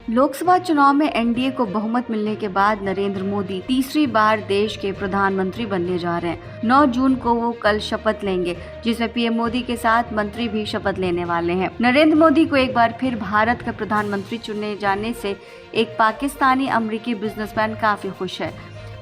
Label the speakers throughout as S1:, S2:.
S1: लोकसभा चुनाव में एनडीए को बहुमत मिलने के बाद नरेंद्र मोदी तीसरी बार देश के प्रधानमंत्री बनने जा रहे हैं। 9 जून को वो कल शपथ लेंगे, जिसमें पीएम मोदी के साथ मंत्री भी शपथ लेने वाले हैं। नरेंद्र मोदी को एक बार फिर भारत का प्रधानमंत्री चुने जाने से एक पाकिस्तानी अमेरिकी बिजनेसमैन काफी खुश है।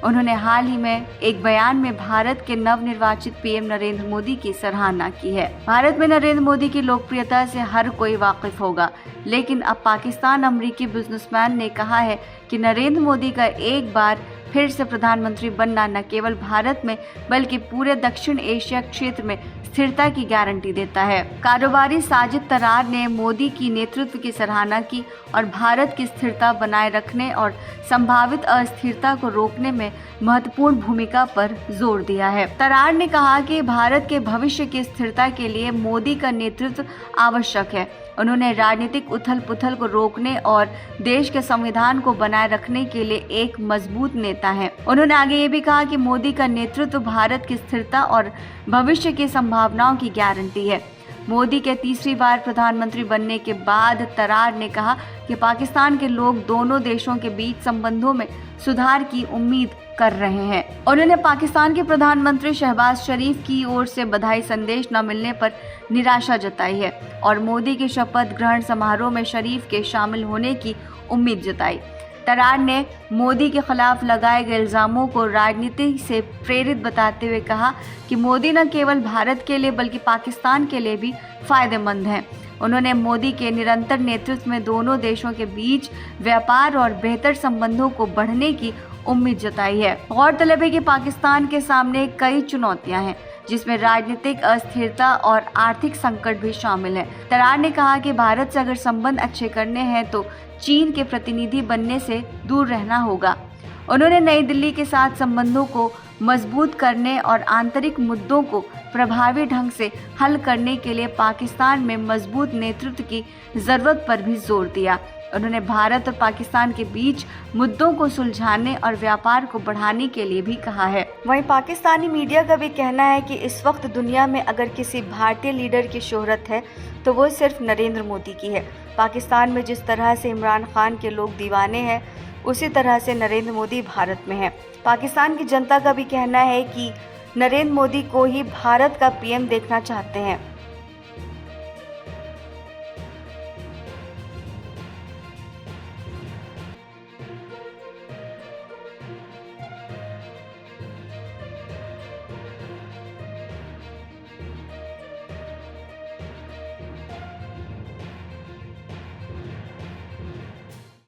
S1: उन्होंने हाल ही में एक बयान में भारत के नवनिर्वाचित पीएम नरेंद्र मोदी की सराहना की है। भारत में नरेंद्र मोदी की लोकप्रियता से हर कोई वाकिफ होगा, लेकिन अब पाकिस्तान अमेरिकी बिजनेसमैन ने कहा है कि नरेंद्र मोदी का एक बार फिर से प्रधानमंत्री बनना न केवल भारत में बल्कि पूरे दक्षिण एशिया क्षेत्र में स्थिरता की गारंटी देता है। कारोबारी साजिद तरार ने मोदी की नेतृत्व की सराहना की और भारत की स्थिरता बनाए रखने और संभावित अस्थिरता को रोकने में महत्वपूर्ण भूमिका पर जोर दिया है। तरार ने कहा कि भारत के भविष्य की स्थिरता के लिए मोदी का नेतृत्व आवश्यक है। उन्होंने राजनीतिक उथल पुथल को रोकने और देश के संविधान को बनाए रखने के लिए एक मजबूत नेता हैं। उन्होंने आगे ये भी कहा कि मोदी का नेतृत्व भारत की स्थिरता और भविष्य की संभावनाओं की गारंटी है। मोदी के तीसरी बार प्रधानमंत्री बनने के बाद तरार ने कहा कि पाकिस्तान के लोग दोनों देशों के बीच संबंधों में सुधार की उम्मीद कर रहे हैं। उन्होंने पाकिस्तान के प्रधानमंत्री शहबाज शरीफ की ओर से बधाई संदेश न मिलने पर निराशा जताई है और मोदी के शपथ ग्रहण समारोह में शरीफ के शामिल होने की उम्मीद जताई। तरार ने मोदी के खिलाफ लगाए गए इल्जामों को राजनीति से प्रेरित बताते हुए कहा कि मोदी न केवल भारत के लिए बल्कि पाकिस्तान के लिए भी फायदेमंद हैं। उन्होंने मोदी के निरंतर नेतृत्व में दोनों देशों के बीच व्यापार और बेहतर संबंधों को बढ़ने की उम्मीद जताई है। गौरतलब है कि पाकिस्तान के सामने कई चुनौतियां हैं, जिसमें राजनीतिक अस्थिरता और आर्थिक संकट भी शामिल है। तरार ने कहा कि भारत से अगर संबंध अच्छे करने हैं तो चीन के प्रतिनिधि बनने से दूर रहना होगा। उन्होंने नई दिल्ली के साथ संबंधों को मजबूत करने और आंतरिक मुद्दों को प्रभावी ढंग से हल करने के लिए पाकिस्तान में मजबूत नेतृत्व की जरूरत पर भी जोर दिया। उन्होंने भारत और पाकिस्तान के बीच मुद्दों को सुलझाने और व्यापार को बढ़ाने के लिए भी कहा है। वहीं पाकिस्तानी मीडिया का भी कहना है कि इस वक्त दुनिया में अगर किसी भारतीय लीडर की शोहरत है तो वो सिर्फ नरेंद्र मोदी की है। पाकिस्तान में जिस तरह से इमरान खान के लोग दीवाने हैं, उसी तरह से नरेंद्र मोदी भारत में है। पाकिस्तान की जनता का भी कहना है कि नरेंद्र मोदी को ही भारत का पीएम देखना चाहते हैं।